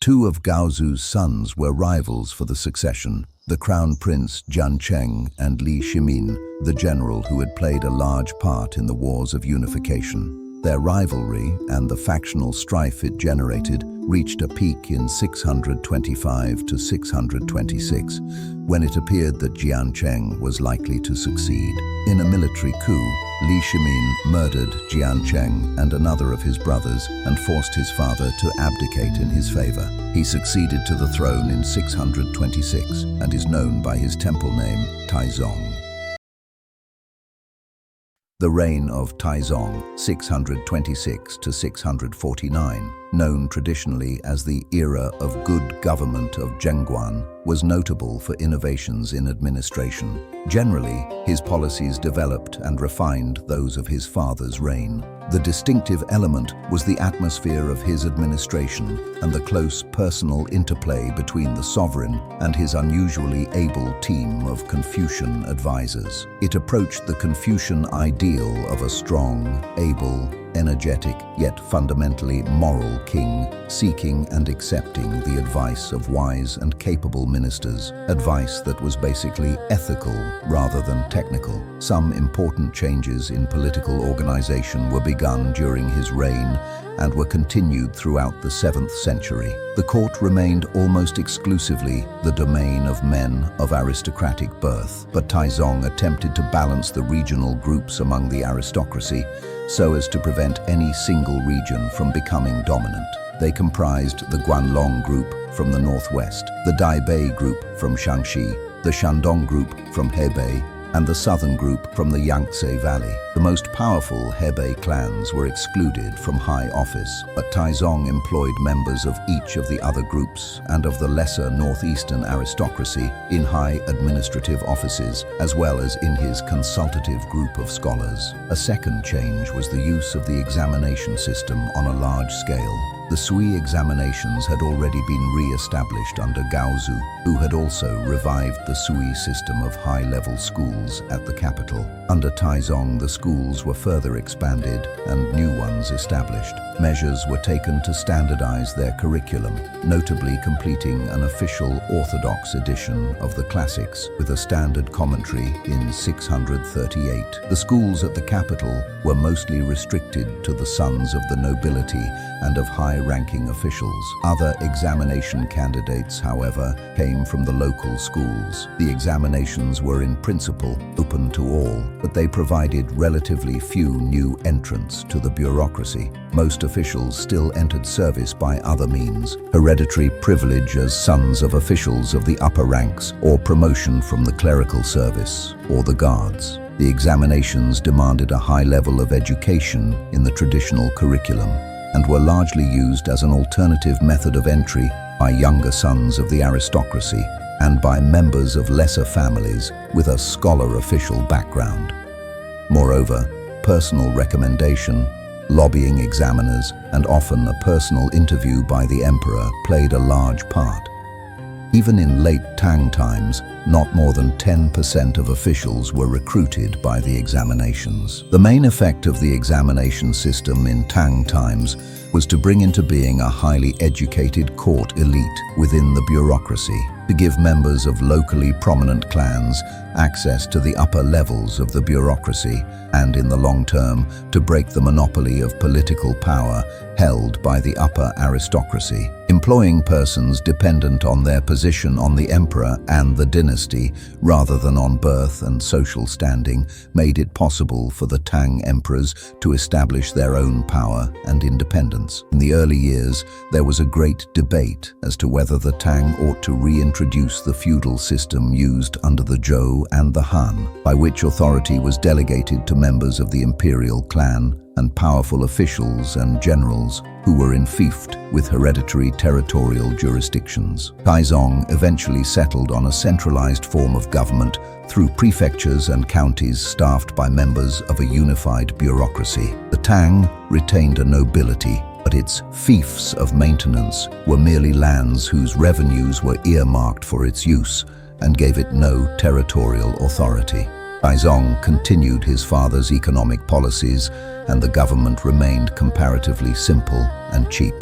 Two of Gaozu's sons were rivals for the succession, the Crown Prince Jiancheng and Li Shimin, the general who had played a large part in the wars of unification. Their rivalry and the factional strife it generated reached a peak in 625 to 626, when it appeared that Jiancheng was likely to succeed. In a military coup, Li Shimin murdered Jiancheng and another of his brothers and forced his father to abdicate in his favor. He succeeded to the throne in 626 and is known by his temple name, Taizong. The reign of Taizong, 626 to 649, known traditionally as the era of good government of Zhengguan, was notable for innovations in administration. Generally, his policies developed and refined those of his father's reign. The distinctive element was the atmosphere of his administration and the close personal interplay between the sovereign and his unusually able team of Confucian advisors. It approached the Confucian ideal of a strong, able, energetic, yet fundamentally moral king, seeking and accepting the advice of wise and capable ministers, advice that was basically ethical rather than technical. Some important changes in political organization were begun during his reign and were continued throughout the 7th century. The court remained almost exclusively the domain of men of aristocratic birth, but Taizong attempted to balance the regional groups among the aristocracy so as to prevent any single region from becoming dominant. They comprised the Guanlong group from the northwest, the Daibei group from Shaanxi, the Shandong group from Hebei, and the southern group from the Yangtze Valley. The most powerful Hebei clans were excluded from high office, but Taizong employed members of each of the other groups and of the lesser northeastern aristocracy in high administrative offices, as well as in his consultative group of scholars. A second change was the use of the examination system on a large scale. The Sui examinations had already been re-established under Gaozu, who had also revived the Sui system of high-level schools at the capital. Under Taizong, the schools were further expanded and new ones established. Measures were taken to standardize their curriculum, notably completing an official orthodox edition of the classics with a standard commentary in 638. The schools at the capital were mostly restricted to the sons of the nobility and of high-ranking officials. Other examination candidates, however, came from the local schools. The examinations were in principle open to all, but they provided relatively few new entrants to the bureaucracy. Most officials still entered service by other means, hereditary privilege as sons of officials of the upper ranks, or promotion from the clerical service or the guards. The examinations demanded a high level of education in the traditional curriculum and were largely used as an alternative method of entry by younger sons of the aristocracy and by members of lesser families with a scholar-official background. Moreover, personal recommendation, lobbying examiners, and often a personal interview by the emperor played a large part. Even in late Tang times, not more than 10% of officials were recruited by the examinations. The main effect of the examination system in Tang times was to bring into being a highly educated court elite within the bureaucracy, to give members of locally prominent clans access to the upper levels of the bureaucracy, and in the long term, to break the monopoly of political power held by the upper aristocracy. Employing persons dependent on their position on the emperor and the dynasty, rather than on birth and social standing, made it possible for the Tang emperors to establish their own power and independence. In the early years, there was a great debate as to whether the Tang ought to reintroduce the feudal system used under the Zhou and the Han, by which authority was delegated to members of the imperial clan and powerful officials and generals who were enfeoffed with hereditary territorial jurisdictions. Taizong eventually settled on a centralized form of government through prefectures and counties staffed by members of a unified bureaucracy. The Tang retained a nobility, but its fiefs of maintenance were merely lands whose revenues were earmarked for its use and gave it no territorial authority. Taizong continued his father's economic policies, and the government remained comparatively simple and cheap.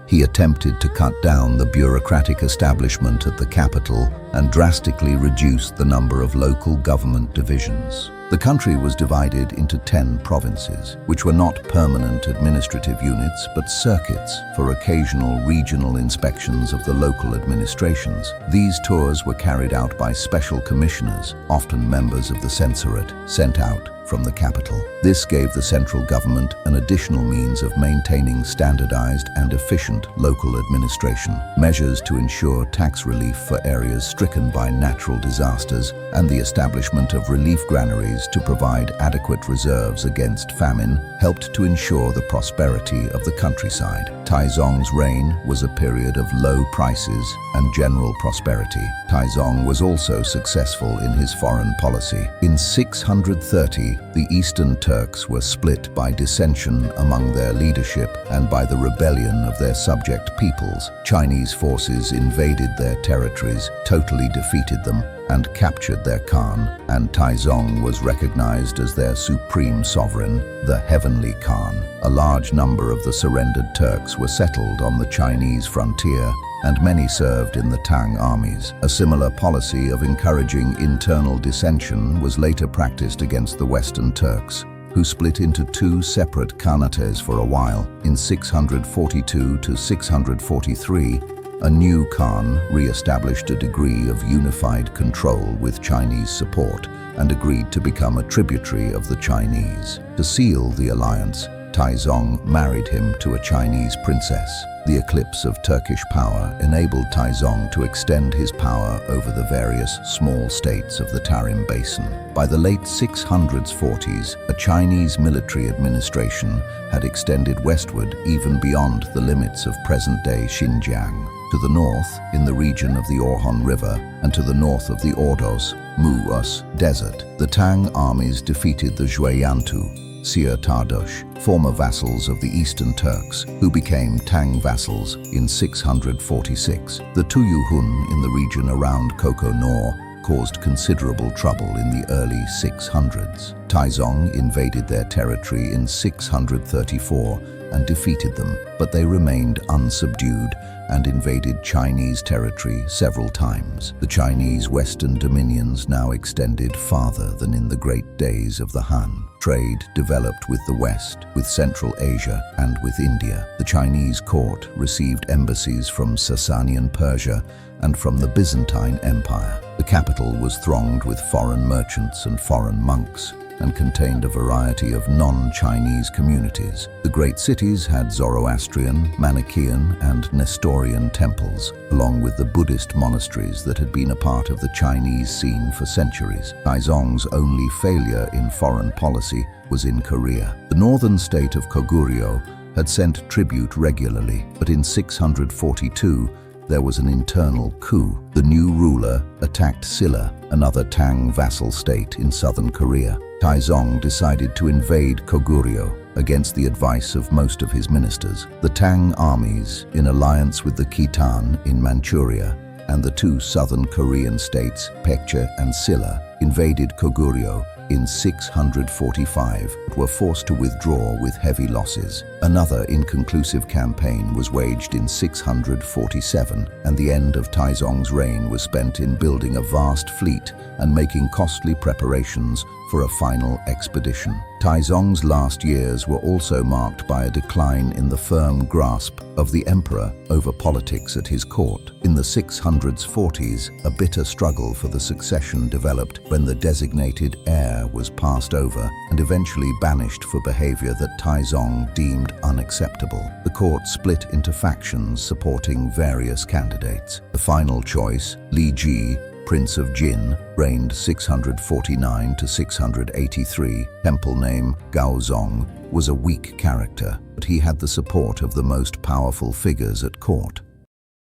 He attempted to cut down the bureaucratic establishment at the capital and drastically reduced the number of local government divisions. The country was divided into 10 provinces, which were not permanent administrative units but circuits for occasional regional inspections of the local administrations. These tours were carried out by special commissioners, often members of the censorate, sent out from the capital. This gave the central government an additional means of maintaining standardized and efficient local administration, measures to ensure tax relief for areas stricken by natural disasters, and the establishment of relief granaries to provide adequate reserves against famine helped to ensure the prosperity of the countryside. Taizong's reign was a period of low prices and general prosperity. Taizong was also successful in his foreign policy. In 630, the Eastern Turks were split by dissension among their leadership and by the rebellion of their subject peoples. Chinese forces invaded their territories, totally defeated them, and captured their Khan, and Taizong was recognized as their supreme sovereign, the Heavenly Khan. A large number of the surrendered Turks were settled on the Chinese frontier, and many served in the Tang armies. A similar policy of encouraging internal dissension was later practiced against the Western Turks, who split into 2 separate khanates for a while. In 642 to 643, a new Khan re-established a degree of unified control with Chinese support and agreed to become a tributary of the Chinese. To seal the alliance, Taizong married him to a Chinese princess. The eclipse of Turkish power enabled Taizong to extend his power over the various small states of the Tarim Basin. By the late 640s, a Chinese military administration had extended westward even beyond the limits of present-day Xinjiang. To the north, in the region of the Orkhon River, and to the north of the Ordos, Mu'us Desert, the Tang armies defeated the Zhueyantu, Seer Tardush, former vassals of the Eastern Turks, who became Tang vassals in 646. The Tuyuhun in the region around Koko Nor caused considerable trouble in the early 600s. Taizong invaded their territory in 634 and defeated them, but they remained unsubdued and invaded Chinese territory several times. The Chinese western dominions now extended farther than in the great days of the Han. Trade developed with the West, with Central Asia, and with India. The Chinese court received embassies from Sasanian Persia and from the Byzantine Empire. The capital was thronged with foreign merchants and foreign monks, and contained a variety of non-Chinese communities. The great cities had Zoroastrian, Manichaean, and Nestorian temples, along with the Buddhist monasteries that had been a part of the Chinese scene for centuries. Taizong's only failure in foreign policy was in Korea. The northern state of Koguryo had sent tribute regularly, but in 642, there was an internal coup. The new ruler attacked Silla, another Tang vassal state in southern Korea. Taizong decided to invade Koguryo against the advice of most of his ministers. The Tang armies, in alliance with the Khitan in Manchuria and the 2 southern Korean states, Paekje and Silla, invaded Koguryo in 645, but were forced to withdraw with heavy losses. Another inconclusive campaign was waged in 647, and the end of Taizong's reign was spent in building a vast fleet and making costly preparations for a final expedition. Taizong's last years were also marked by a decline in the firm grasp of the emperor over politics at his court. In the 640s, a bitter struggle for the succession developed when the designated heir was passed over and eventually banished for behavior that Taizong deemed unacceptable. The court split into factions supporting various candidates. The final choice, Li Ji, Prince of Jin, reigned 649 to 683. Temple name Gaozong was a weak character, but he had the support of the most powerful figures at court.